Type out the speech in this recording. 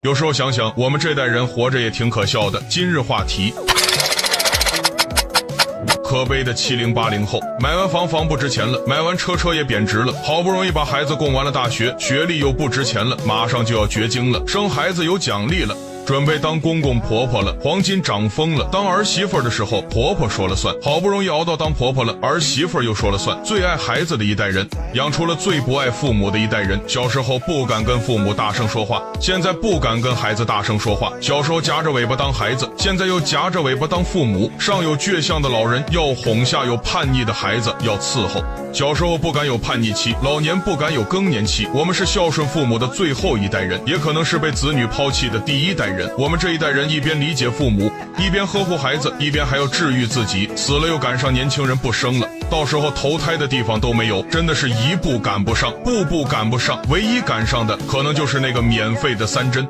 有时候想想，我们这代人活着也挺可笑的。今日话题。可悲的70、80后，买完房不值钱了，买完车也贬值了，好不容易把孩子供完了大学，学历又不值钱了，马上就要绝经了，生孩子有奖励了，准备当公公婆婆了，黄金涨疯了，当儿媳妇的时候婆婆说了算，好不容易熬到当婆婆了，儿媳妇又说了算。最爱孩子的一代人养出了最不爱父母的一代人，小时候不敢跟父母大声说话，现在不敢跟孩子大声说话，小时候夹着尾巴当孩子，现在又夹着尾巴当父母，上有倔强的老人要哄，下有叛逆的孩子要伺候。小时候不敢有叛逆期，老年不敢有更年期，我们是孝顺父母的最后一代人，也可能是被子女抛弃的第一代人。我们这一代人一边理解父母，一边呵护孩子，一边还要治愈自己，死了又赶上年轻人不生了，到时候投胎的地方都没有，真的是一步赶不上，步步赶不上，唯一赶上的可能就是那个免费的3针。